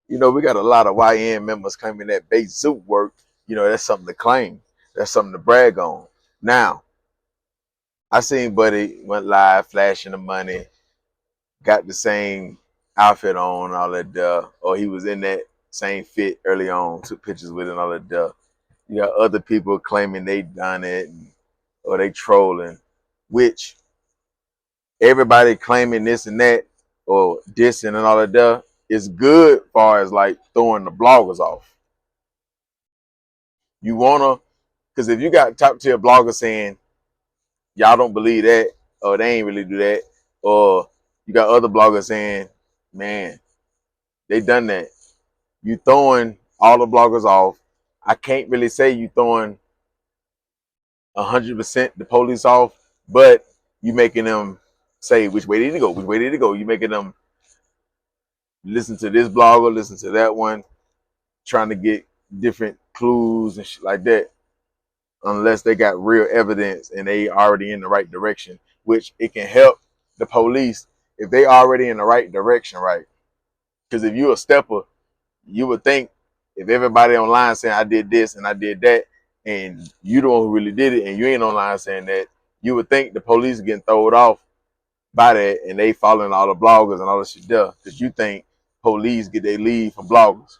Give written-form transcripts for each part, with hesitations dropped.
We got a lot of YN members claiming that Bayzoo work. That's something to claim. That's something to brag on. Now, I seen Buddy went live, flashing the money, got the same outfit on, all that, or he was in that same fit early on, took pictures with it, and all that. You got other people claiming they done it, or they trolling, which everybody claiming this and that, or dissing and all that, is good as far as like throwing the bloggers off. You wanna, because if you got top tier bloggers saying y'all don't believe that, or they ain't really do that, or you got other bloggers saying, man, they done that. You throwing all the bloggers off. I can't really say you throwing 100% the police off, but you making them say which way did it go, which way did it go. You making them listen to this blogger, listen to that one, trying to get different clues and shit like that, unless they got real evidence and they already in the right direction, which it can help the police if they already in the right direction, right? Because if you a stepper, you would think if everybody online saying I did this and I did that, and you the one who really did it, and you ain't online saying that, you would think the police are getting thrown off by that, and they following all the bloggers and all this shit there, because you think police get their lead from bloggers.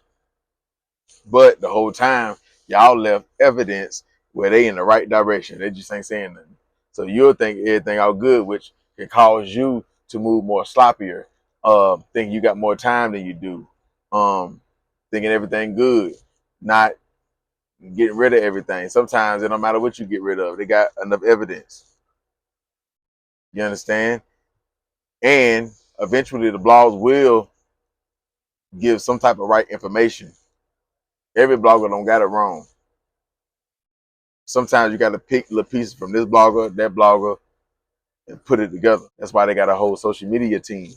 But the whole time, y'all left evidence where they in the right direction. They just ain't saying nothing. So you'll think everything all good, which can cause you to move more sloppier. Thinking you got more time than you do. Thinking everything good, not getting rid of everything. Sometimes it don't matter what you get rid of. They got enough evidence. You understand? And eventually the blogs will give some type of right information. Every blogger don't got it wrong. Sometimes you got to pick little pieces from this blogger, that blogger, and put it together. That's why they got a whole social media team.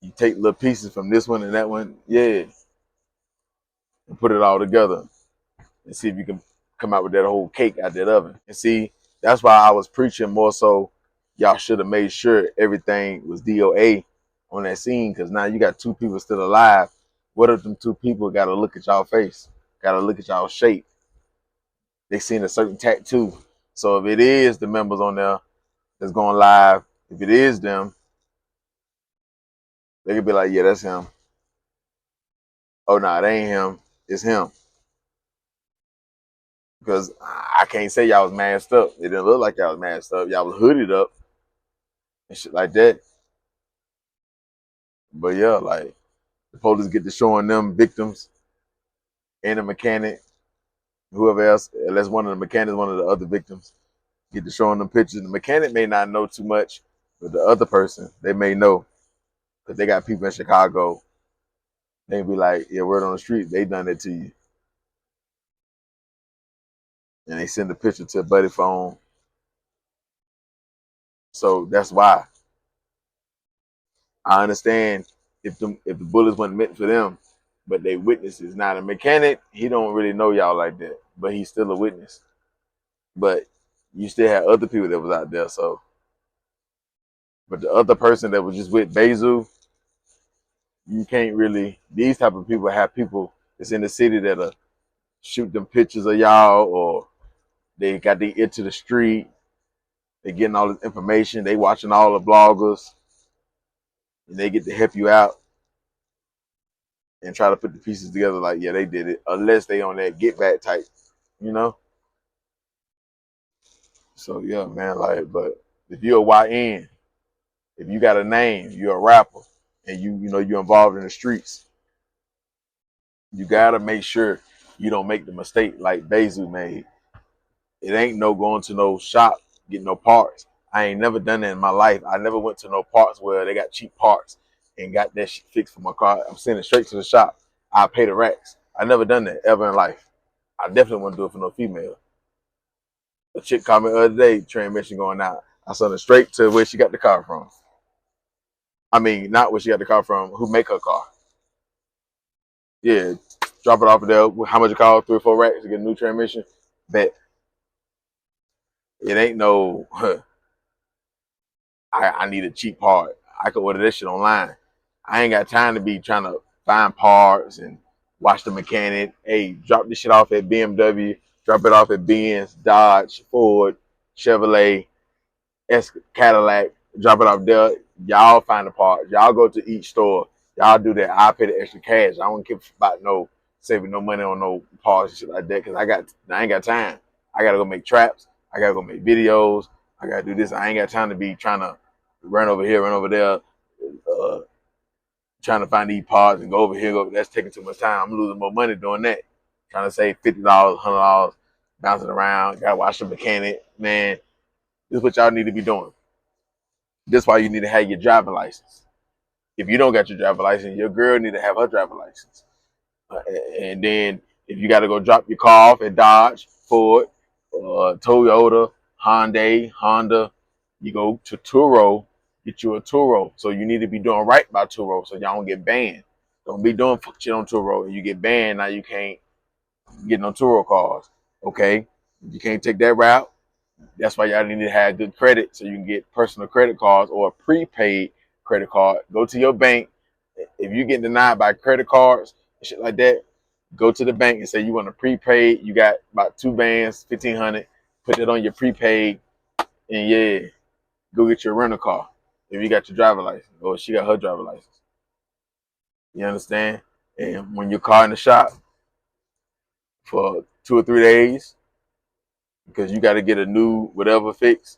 You take little pieces from this one and that one, yeah, and put it all together and see if you can come out with that whole cake out that oven. And see, that's why I was preaching more so y'all should have made sure everything was DOA on that scene, because now you got two people still alive. What if them two people got to look at y'all face, got to look at y'all shape? They seen a certain tattoo. So if it is the members on there that's going live, if it is them, they could be like, yeah, that's him. Oh, no, it ain't him. It's him. Because I can't say y'all was masked up. It didn't look like y'all was masked up. Y'all was hooded up and shit like that. But yeah, like the police get to showing them victims and the mechanic, whoever else, unless one of the mechanics, one of the other victims, get to showing them pictures. The mechanic may not know too much, but the other person, they may know. Because they got people in Chicago. They be like, yeah, word on the street, they done it to you. And they send the picture to a buddy phone. So that's why I understand if the bullets wasn't meant for them, but they witnesses. Now the mechanic, he don't really know y'all like that, but he's still a witness. But you still had other people that was out there. So, but the other person that was just with Bayzoo, you can't really. These type of people have people that's in the city that'll shoot them pictures of y'all, or they got the ear to the street. They getting all this information. They watching all the bloggers, and they get to help you out and try to put the pieces together. Like, yeah, they did it. Unless they on that get back type, you know. So yeah, man. Like, but if you're a YN, if you got a name, you're a rapper, and you're involved in the streets, you gotta make sure you don't make the mistake like Bayzoo made. It ain't no going to no shop getting no parts. I ain't never done that in my life. I never went to no parts where they got cheap parts and got that shit fixed for my car. I'm sending it straight to the shop. I pay the racks. I never done that ever in life. I definitely wouldn't do it for no female. A chick called me the other day, transmission going out. I sent it straight to where she got the car from. I mean, not where she got the car from, who make her car. Yeah, drop it off there. How much it cost? 3 or 4 racks to get a new transmission? Bet. It ain't no, I need a cheap part. I could order this shit online. I ain't got time to be trying to find parts and watch the mechanic. Hey, drop this shit off at BMW, drop it off at Benz, Dodge, Ford, Chevrolet, Cadillac, drop it off there. Y'all find the parts. Y'all go to each store. Y'all do that. I'll pay the extra cash. I don't care about no saving no money on no parts and shit like that because I ain't got time. I gotta go make traps. I gotta go make videos. I gotta do this. I ain't got time to be trying to run over here, run over there, uh, trying to find these parts and go over here. That's taking too much time. I'm losing more money doing that. Trying to save $50, $100, bouncing around. Gotta watch the mechanic. Man, this is what y'all need to be doing. That's why you need to have your driving license. If you don't got your driver license, your girl need to have her driver license. And then if you got to go drop your car off at Dodge, Ford, Toyota, Hyundai, Honda, you go to Turo, get you a Turo. So you need to be doing right by Turo so y'all don't get banned. Don't be doing fuck shit on Turo. And you get banned, now you can't get no Turo cars. Okay? You can't take that route. That's why y'all need to have good credit so you can get personal credit cards or a prepaid credit card. Go to your bank. If you get denied by credit cards and shit like that, go to the bank and say you want a prepaid. You got about 2 bands, 1,500. Put it on your prepaid, and yeah, go get your rental car. If you got your driver license or she got her driver license, you understand? And when your car in the shop for 2 or 3 days because you got to get a new whatever fix,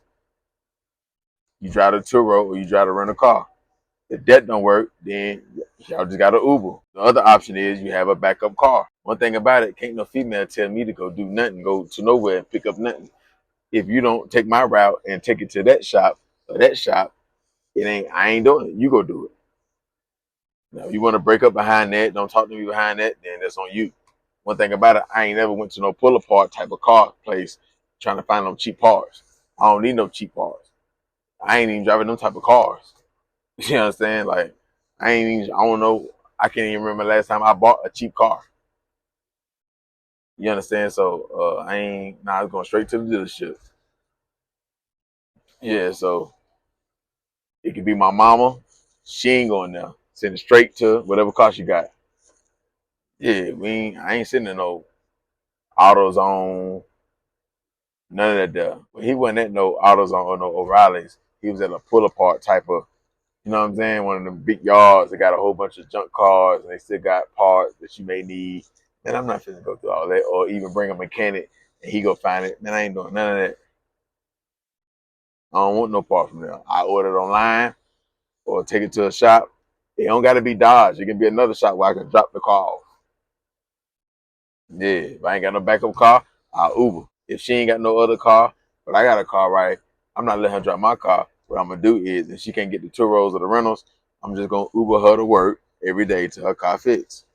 you drive the Turo or you drive to rent a car. If that don't work, then y'all just got to Uber. The other option is you have a backup car. One thing about it, can't no female tell me to go do nothing, go to nowhere and pick up nothing. If you don't take my route and take it to that shop or that shop, I ain't doing it. You go do it. Now, if you want to break up behind that, don't talk to me behind that, then that's on you. One thing about it, I ain't never went to no pull apart type of car place trying to find no cheap parts. I don't need no cheap parts. I ain't even driving them type of cars. You know what I'm saying? Like, I don't know. I can't even remember the last time I bought a cheap car. You understand? So, I was going straight to the dealership. Yeah, so it could be my mama. She ain't going there. Send it straight to whatever car she got. Yeah, I ain't sitting in no AutoZone, none of that there. But he wasn't at no AutoZone or no O'Reilly's. He was at a pull apart type of, you know what I'm saying? One of them big yards that got a whole bunch of junk cars and they still got parts that you may need. Man, I'm not finna go through all that or even bring a mechanic and he go find it. Man, I ain't doing none of that. I don't want no part from there. I order it online or take it to a shop. It don't got to be Dodge. It can be another shop where I can drop the car off. Yeah, if I ain't got no backup car, I'll Uber. If she ain't got no other car, but I got a car, right? I'm not letting her drive my car. What I'm gonna do is, if she can't get the Turos or the rentals, I'm just gonna Uber her to work every day till her car fixed.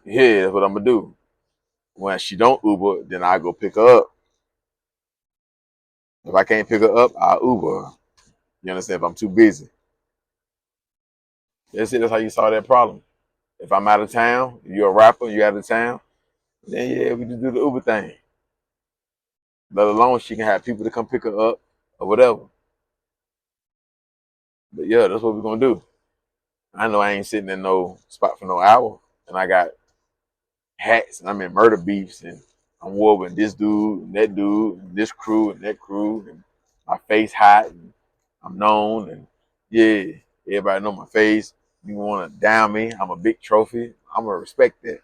Yeah, that's what I'm gonna do. When she don't Uber, then I go pick her up. If I can't pick her up, I'll Uber her. You understand? If I'm too busy. That's it. That's how you solve that problem. If I'm out of town, if you're a rapper, you out of town, then yeah, we just do the Uber thing. Let alone she can have people to come pick her up or whatever. But yeah, that's what we're gonna do. I know I ain't sitting in no spot for no hour, and I got hats, and I'm in murder beefs, and I'm war with this dude, and this crew, and that crew, and my face hot, and I'm known, and yeah, everybody know my face. You want to down me? I'm a big trophy. I'm gonna respect that.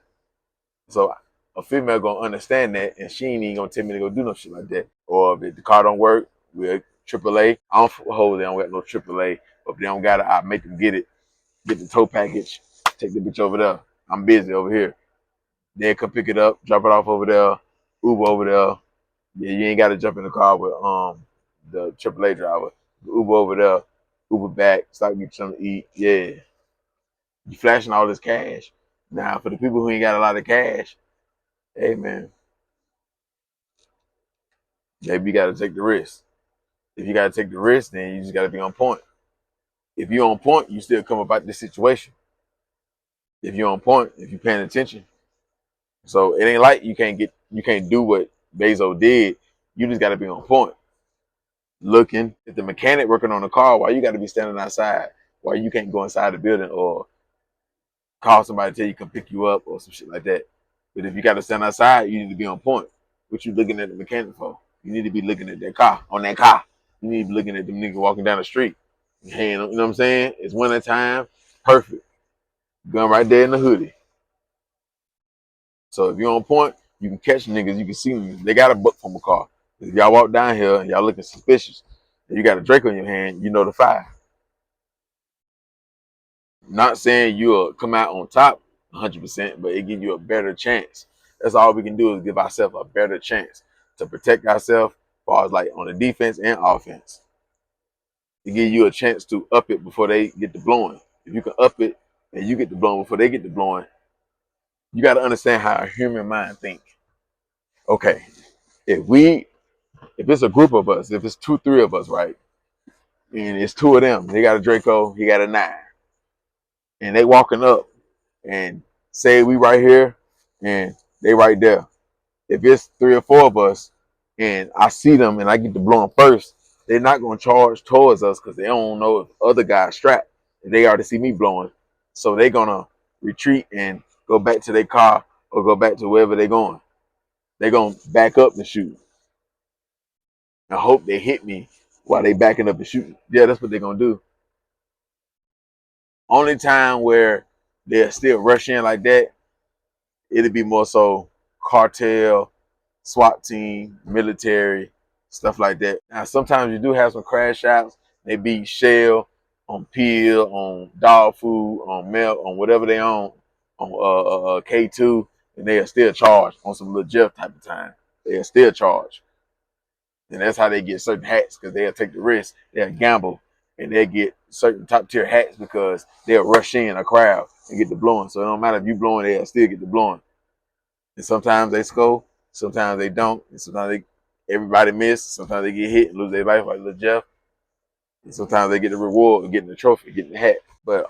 So a female gonna understand that, and she ain't even gonna tell me to go do no shit like that. Or if the car don't work, we're AAA. I don't hold. They don't got no AAA, but if they don't got it, I make them get it. Get the tow package, take the bitch over there. I'm busy over here. Then come pick it up, drop it off over there, Uber over there. Yeah, you ain't got to jump in the car with the AAA driver. Uber over there, Uber back, stop get something to eat. Yeah, you flashing all this cash. Now for the people who ain't got a lot of cash, hey man, maybe you got to take the risk. If you got to take the risk, then you just got to be on point. If you're on point, you still come about this situation. If you're on point, if you're paying attention. So it ain't like you can't do what Bayzoo did. You just got to be on point. Looking at the mechanic working on the car, why you got to be standing outside? Why you can't go inside the building or call somebody to tell you come pick you up or some shit like that. But if you got to stand outside, you need to be on point. What you looking at the mechanic for? You need to be looking at that car, on that car. You need to be looking at them niggas walking down the street. Hey, you know what I'm saying? It's winter time, perfect. Gun right there in the hoodie. So if you're on point, you can catch niggas. You can see them. They got a buck from a car. If y'all walk down here and y'all looking suspicious, and you got a Drake on your hand, you know the fire. Not saying you'll come out on top 100%, but it gives you a better chance. That's all we can do is give ourselves a better chance to protect ourselves, as far as like on the defense and offense. To give you a chance to up it before they get to blowing. If you can up it and you get to blowing before they get to blowing, you got to understand how a human mind think. Okay, if it's a group of us, if it's 2, 3 of us, right, and it's 2 of them, they got a Draco, he got a 9, and they walking up, and say we right here, and they right there. If it's 3 or 4 of us, and I see them, and I get to blow them first, they're not gonna charge towards us because they don't know if other guys strapped. And they already see me blowing, so they gonna retreat and go back to their car or go back to wherever they're going. They're gonna back up and shoot. I hope they hit me while they backing up and shooting. Yeah, that's what they're gonna do. Only time where they'll still rush in like that, it'll be more so cartel, SWAT team, military, stuff like that. Now sometimes you do have some crash outs. They be shell on peel, on dog food, on milk, on whatever they own, on K2, and they are still charged on some little Jeff type of time. They are still charged. And that's how they get certain hats, because they'll take the risk, they'll gamble, and they'll get certain top tier hats because they'll rush in a crowd and get the blowing. So it don't matter if you blowing, they'll still get the blowing. And sometimes they score, sometimes they don't, and sometimes everybody miss, sometimes they get hit and lose their life like little Jeff. And sometimes they get the reward of getting the trophy, getting the hat. But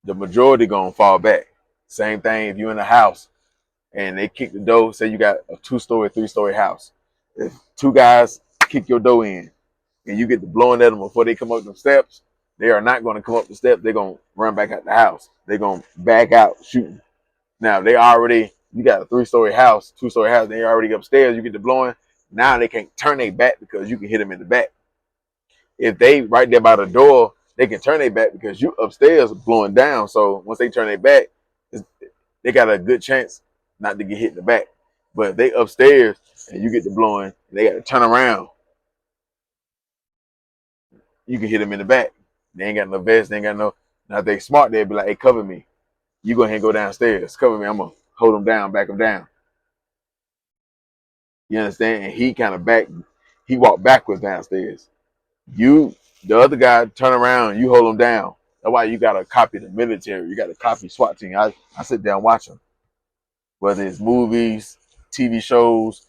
the majority gonna fall back. Same thing if you're in a house and they kick the door, say you got a 2-story, 3-story house. If 2 guys kick your door in and you get the blowing at them before they come up the steps, they are not going to come up the steps. They're going to run back out the house. They're going to back out shooting. Now, you got a 3-story house, 2-story house, they already upstairs, you get the blowing. Now they can't turn their back because you can hit them in the back. If they right there by the door, they can turn their back because you upstairs blowing down. So once they turn their back, they got a good chance not to get hit in the back. But if they upstairs and you get the blowing, they got to turn around. You can hit them in the back. They ain't got no vest. They ain't got no. Now if they smart, they'd be like, "Hey, cover me. You go ahead and go downstairs. Cover me. I'm gonna hold them down, back them down." You understand? And he kind of he walked backwards downstairs. The other guy, turn around. You hold him down. That's why you gotta copy the military. You gotta copy SWAT team. I sit down and watch them, whether it's movies, TV shows,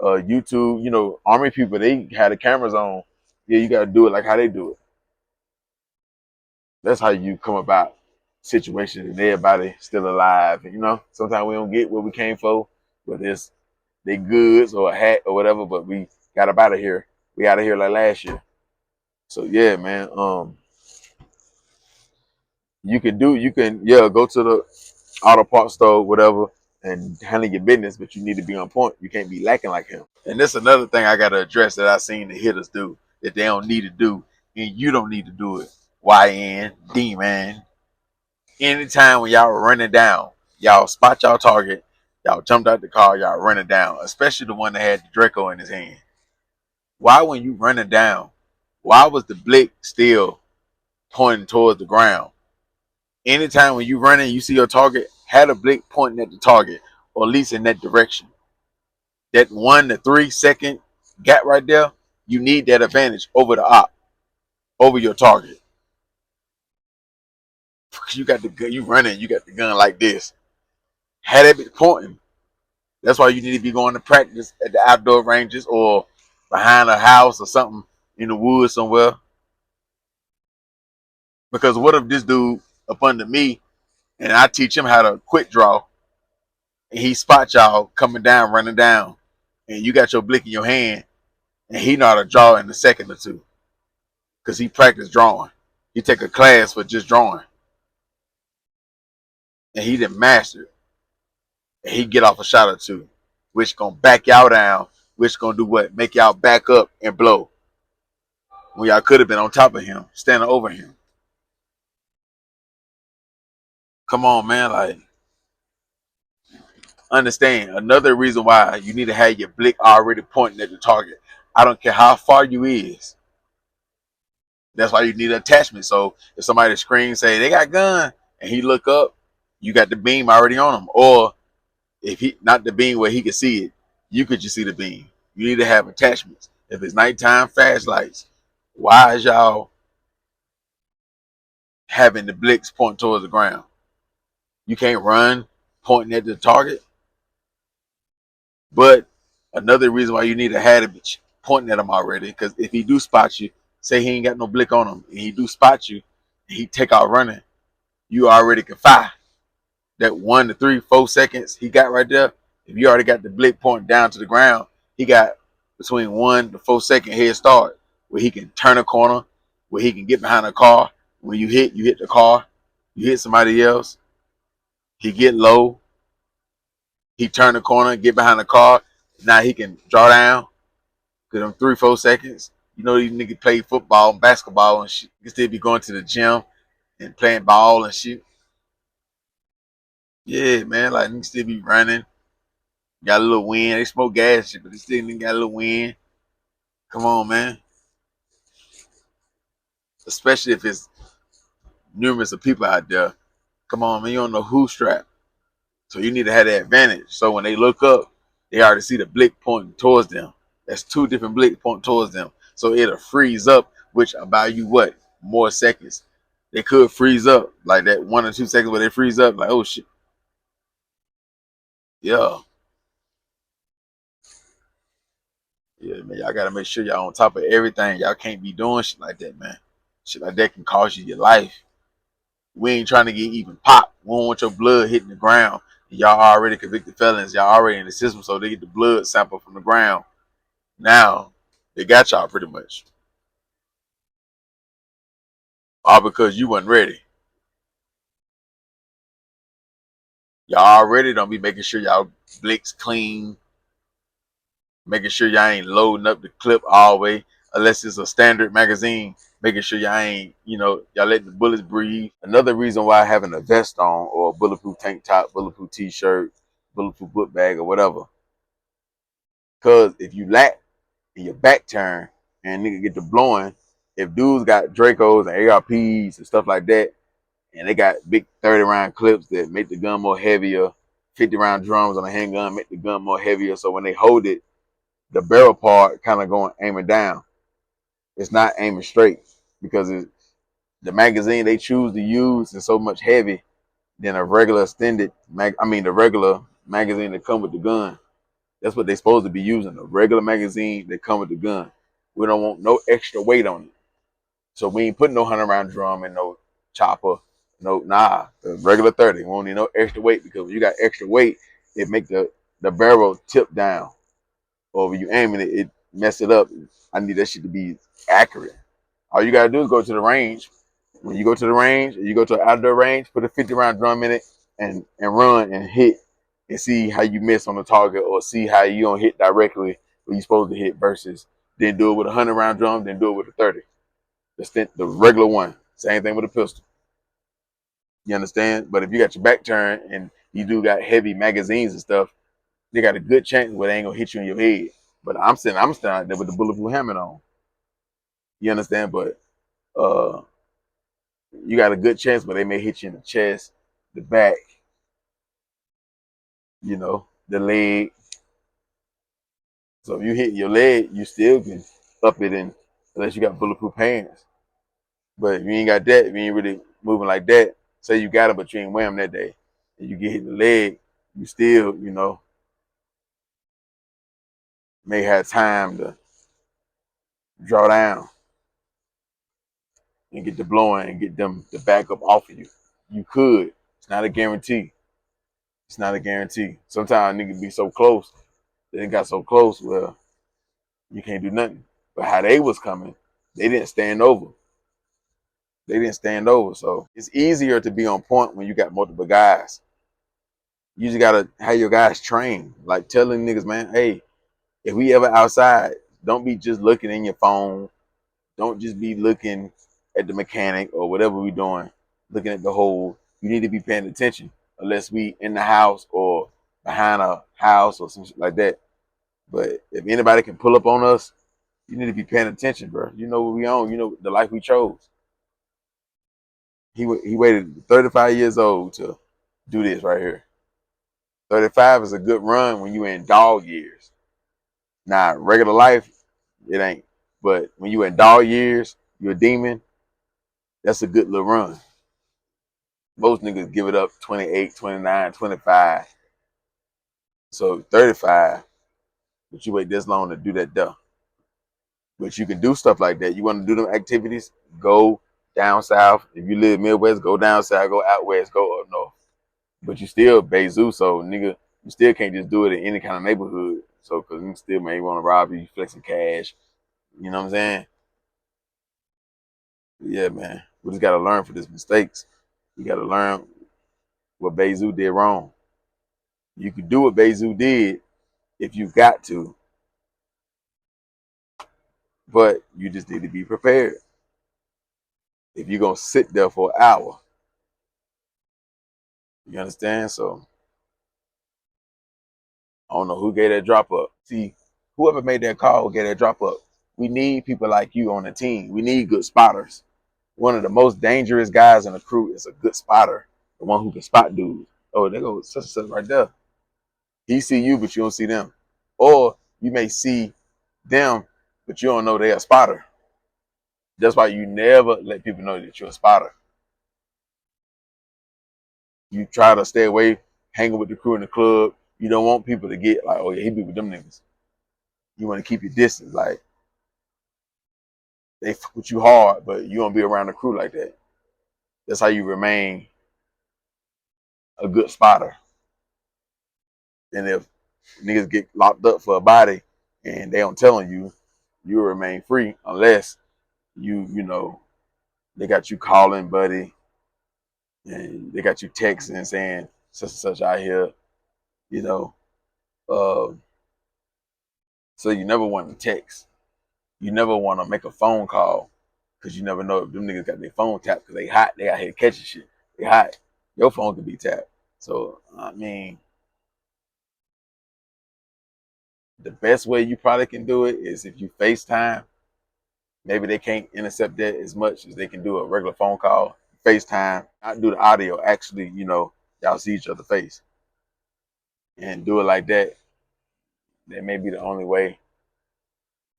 YouTube. Army people, they had the cameras on. Yeah, you gotta do it like how they do it. That's how you come about situations and everybody still alive. And, sometimes we don't get what we came for, whether it's they goods or a hat or whatever, but we got up out of here. We out of here like last year. So yeah, man. Go to the auto parts store, whatever, and handle your business, but you need to be on point. You can't be lacking like him. And that's another thing I gotta address that I seen the hitters do that they don't need to do, and you don't need to do it. YN, D man. Anytime when y'all running down, y'all spot y'all target, y'all jumped out the car, y'all running down, especially the one that had the Draco in his hand. Why, when you running down, why was the blick still pointing towards the ground? Anytime when you running, you see your target, had a blick pointing at the target, or at least in that direction. That 1 to 3 second gap right there, you need that advantage over the op, over your target. You got the gun, you running, you got the gun like this. Had it been pointing. That's why you need to be going to practice at the outdoor ranges or behind a house or something in the woods somewhere. Because what if this dude up under me and I teach him how to quick draw and he spot y'all coming down, running down, and you got your blick in your hand and he know how to draw in a second or two because he practiced drawing. He take a class for just drawing. and he didn't master it, and he get off a shot or two, which gonna back y'all down, which gonna do what? Make y'all back up and blow when y'all could have been on top of him, standing over him. Come on, man. Like, understand, another reason why you need to have your blick already pointing at the target. I don't care how far you is. That's why you need an attachment. So if somebody screams, say they got gun, and he look up, you got the beam already on him. Or if he not the beam where he can see it, you could just see the beam. You need to have attachments. If it's nighttime flashlights, why is y'all having the blicks point towards the ground? You can't run pointing at the target. But another reason why you need to have it pointing at him already, because if he do spot you, say he ain't got no blick on him, and he do spot you, and he take out running, you already can fire. That 1 to 3, 4 seconds he got right there, if you already got the blick pointing down to the ground, he got between 1 to 4 second head start where he can turn a corner, where he can get behind a car. When you hit the car, you hit somebody else, he get low, he turn the corner, get behind the car. Now he can draw down. Cause them 3, 4 seconds. You know these niggas play football and basketball and shit. You can still be going to the gym and playing ball and shit. Yeah, man, like niggas still be running. Got a little wind. They smoke gas and shit, but they still got a little wind. Come on, man. Especially if it's numerous of people out there. Come on, man. You don't know who's strapped. So you need to have that advantage. So when they look up, they already see the blick pointing towards them. That's 2 different blicks pointing towards them. So it'll freeze up, which about you what? More seconds. They could freeze up like that 1 or 2 seconds where they freeze up, like, oh shit. Yeah. Yeah, man. Y'all gotta make sure y'all on top of everything. Y'all can't be doing shit like that, man. Shit like that can cost you your life. We ain't trying to get even popped. We don't want your blood hitting the ground. Y'all already convicted felons. Y'all already in the system, so they get the blood sample from the ground. Now, they got y'all pretty much. All because you wasn't ready. Y'all already don't be making sure y'all blicks clean, making sure y'all ain't loading up the clip all the way, unless it's a standard magazine, making sure y'all ain't, y'all letting the bullets breathe. Another reason why having a vest on or a bulletproof tank top, bulletproof t-shirt, bulletproof book bag or whatever. Because if you lack and your back turn and nigga get to blowing, if dudes got Dracos and ARPs and stuff like that, and they got big 30 round clips that make the gun more heavier, 50 round drums on a handgun make the gun more heavier. So when they hold it, the barrel part kind of going aiming down. It's not aiming straight because the magazine they choose to use is so much heavy than a regular extended the regular magazine that come with the gun. That's what they're supposed to be using, a regular magazine that come with the gun. We don't want no extra weight on it. So we ain't putting no 100 round drum in no chopper. No, nah, the regular 30. We don't need no extra weight because when you got extra weight, it make the barrel tip down. Or when you aiming it, it mess it up. I need that shit to be accurate. All you gotta do is go to the range. When you go to the range, you go to an outdoor range, put a 50 round drum in it and run and hit and see how you miss on the target or see how you don't hit directly where you're supposed to hit versus then do it with a 100 round drum, then do it with a 30. The regular one. Same thing with a pistol. You understand? But if you got your back turned and you do got heavy magazines and stuff, they got a good chance where they ain't gonna hit you in your head. But I'm standing out there with the bulletproof helmet on. You understand? But uh you got a good chance where they may hit you in the chest, the back, the leg. So if you hit your leg, you still can up it in unless you got bulletproof hands. But if you ain't got that, if you ain't really moving like that, say you got it, but you ain't wearing them that day, and you get hit in the leg, you still, may have time to draw down and get the blowing and get them to back up off of you. You could. It's not a guarantee. It's not a guarantee. Sometimes niggas be so close, they got so close where you can't do nothing. But how they was coming, they didn't stand over. They didn't stand over. So it's easier to be on point when you got multiple guys. You just gotta have your guys trained. Like telling niggas, man, hey, if we ever outside, don't be just looking in your phone. Don't just be looking at the mechanic or whatever we doing, looking at the hole. You need to be paying attention, unless we in the house or behind a house or some shit like that. But if anybody can pull up on us, you need to be paying attention, bro. You know what we own. You know the life we chose. He waited 35 years old to do this right here. 35 is a good run when you in dog years. Now, regular life, it ain't. But when you in dog years, you're a demon, that's a good little run. Most niggas give it up 28, 29, 25. So 35, but you wait this long to do that though. But you can do stuff like that. You want to do them activities, go down south. If you live Midwest, go down south, go out west, go up north. But you still Bayzoo, so nigga, you still can't just do it in any kind of neighborhood. So, cause you still may want to rob you, flexing cash. You know what I'm saying? Yeah, man. We just gotta learn from these mistakes. You gotta learn what Bayzoo did wrong. You can do what Bayzoo did if you got to, but you just need to be prepared. If you're gonna sit there for an hour, you understand? So I don't know who gave that drop up. See, whoever made that call gave that drop up. We need people like you on the team. We need good spotters. One of the most dangerous guys in the crew is a good spotter, the one who can spot dudes. Oh, there goes such and such right there. He see you, but you don't see them. Or you may see them, but you don't know they're a spotter. That's why you never let people know that you're a spotter. You try to stay away, hanging with the crew in the club. You don't want people to get like, oh yeah, he be with them niggas. You want to keep your distance. Like they fuck with you hard, but you don't be around the crew like that. That's how you remain a good spotter. And if niggas get locked up for a body and they don't tell on you, you'll remain free unless you know, they got you calling buddy and they got you texting saying such and such out here, you know. Uh, so you never want to text. You never want to make a phone call because you never know if them niggas got their phone tapped because they hot. They out here catching shit. They hot. Your phone could be tapped. So, I mean, the best way you probably can do it is if you FaceTime. Maybe they can't intercept that as much as they can do a regular phone call. FaceTime, not do the audio. Actually, you know, y'all see each other face and do it like that. That may be the only way.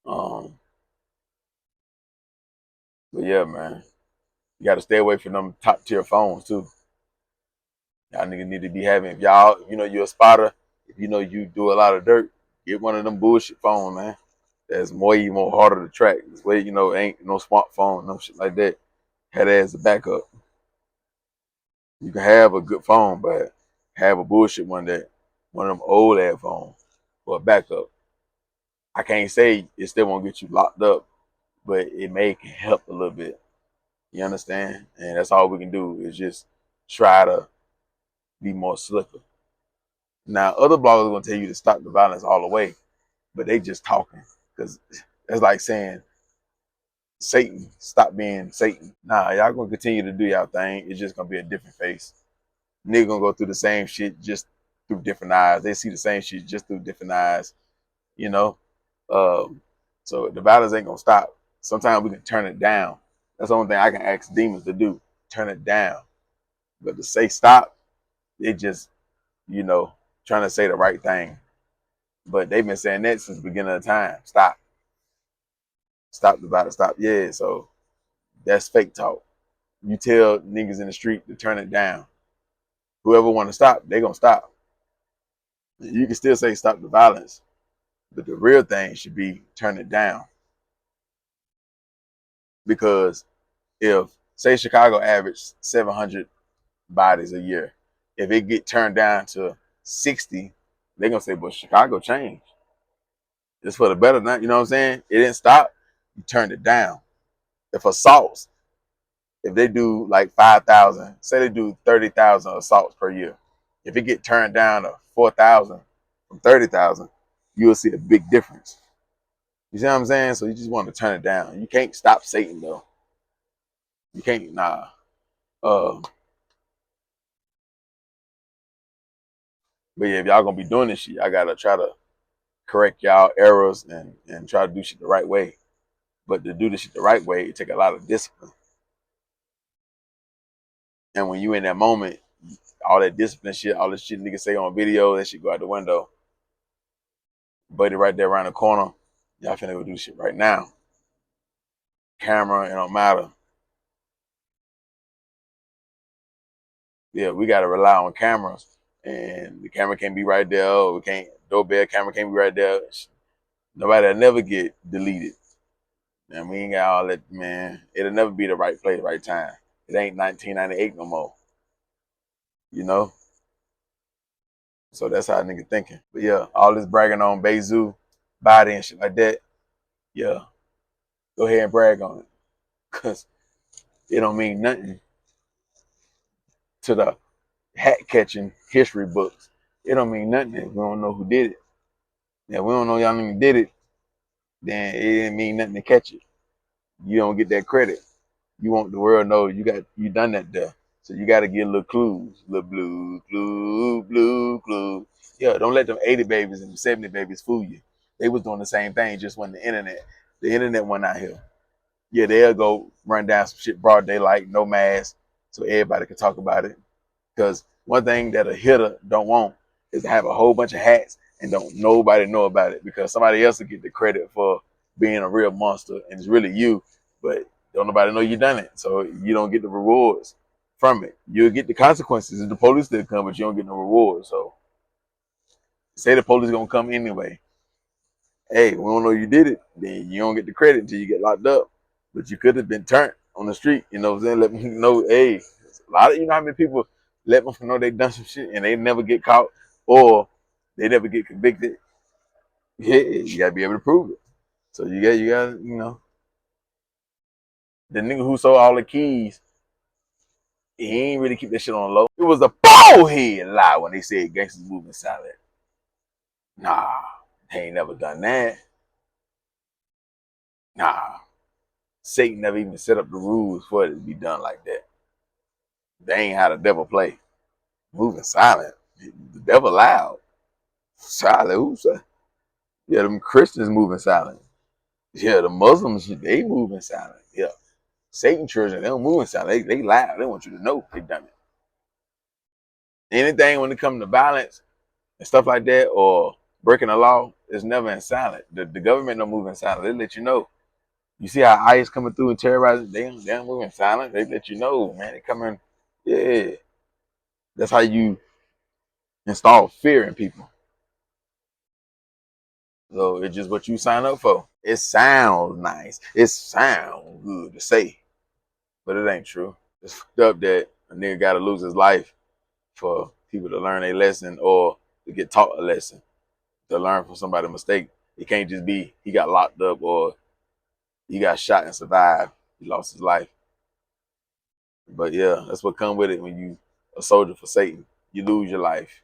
Um, but yeah, man, you got to stay away from them top tier phones too. Y'all niggas need to be having, if y'all, you know, you're a spotter, if you know you do a lot of dirt, get one of them bullshit phones, man. That's way more harder to track. This way, you know, ain't no smartphone, no shit like that. Had that as a backup. You can have a good phone, but have a bullshit one that one of them old ass phones for a backup. I can't say it still won't get you locked up, but it may help a little bit. You understand? And that's all we can do is just try to be more slicker. Now, other bloggers are gonna tell you to stop the violence all the way, but they just talking because that's like saying Satan, stop being Satan. Nah, y'all gonna continue to do y'all thing. It's just gonna be a different face. Nigga gonna go through the same shit just through different eyes. They see the same shit just through different eyes, you know. Um, so the violence ain't gonna stop. Sometimes we can turn it down. That's the only thing I can ask demons to do: turn it down. But to say stop, they just, you know, trying to say the right thing. But they've been saying that since the beginning of time. Stop, stop the violence, stop. Yeah, so that's fake talk. You tell niggas in the street to turn it down. Whoever want to stop, they gonna stop. You can still say stop the violence, but the real thing should be turn it down. Because if, say, Chicago averaged 700 bodies a year, if it get turned down to 60, they're gonna say, "But Chicago changed. It's for the better now." You know what I'm saying? It didn't stop. You turned it down. If assaults, if they do like 5,000, say they do 30,000 assaults per year, If it get turned down to 4,000 from 30,000, you'll see a big difference. You see what I'm saying? So you just want to turn it down. You can't stop Satan though. You can't, nah. Uh, but yeah, if y'all gonna be doing this shit, I gotta try to correct y'all errors and try to do shit the right way. But to do this shit the right way, it take a lot of discipline. And when you in that moment, all that discipline shit, all this shit niggas say on video, that shit go out the window. Buddy right there around the corner, y'all finna go do shit right now. Camera, it don't matter. Yeah, we gotta rely on cameras. And the camera can't be right there. Oh, we can't, doorbell camera can't be right there. Nobody'll never get deleted. And we ain't got all that, man. It'll never be the right place, right time. It ain't 1998 no more. You know? So that's how nigga thinking. But yeah, all this bragging on Bayzoo body and shit like that, yeah, go ahead and brag on it. Cause it don't mean nothing to the hat catching history books. It don't mean nothing if we don't know who did it. If we don't know y'all nigga did it, then it didn't mean nothing to catch it. You don't get that credit. You want the world to know you done that there. So you gotta get little clues, little blue. Yeah, don't let them 80 babies and 70 babies fool you. They was doing the same thing, just when the internet. The internet went out here. Yeah, they'll go run down some shit broad daylight, no mask, so everybody can talk about it. Because one thing that a hitter don't want is to have a whole bunch of hats and don't nobody know about it, because somebody else will get the credit for being a real monster and it's really you, but don't nobody know you done it. So you don't get the rewards from it. You'll get the consequences if the police still come, but you don't get no rewards. So say the police gonna come anyway. Hey, we don't know you did it, then you don't get the credit until you get locked up. But you could have been turned on the street, you know what I'm saying? Let me know, hey, a lot of, you know how many people let them know they done some shit and they never get caught or they never get convicted. Yeah, you gotta be able to prove it. So you got, the nigga who sold all the keys, he ain't really keep that shit on the low. It was a bullhead lie when they said gangsters moving silent. Nah, they ain't never done that. Nah. Satan never even set up the rules for it to be done like that. They ain't how the devil play. Moving silent. The devil loud. Silent. Who's that? Yeah, them Christians moving silent. Yeah, the Muslims, they moving silent. Yeah. Satan children, they don't move in silent. They loud. They want you to know they done it. Anything when it comes to violence and stuff like that or breaking the law, it's never in silent. The government don't move in silent. They let you know. You see how ICE coming through and terrorizing? They don't move in silent. They let you know, man. They coming. Yeah. That's how you install fear in people. So it's just what you sign up for. It sounds nice. It sounds good to say, but it ain't true. It's fucked up that a nigga gotta lose his life for people to learn a lesson or to get taught a lesson, to learn from somebody's mistake. It can't just be he got locked up or he got shot and survived. He lost his life. But yeah, that's what come with it when you a soldier for Satan. You lose your life.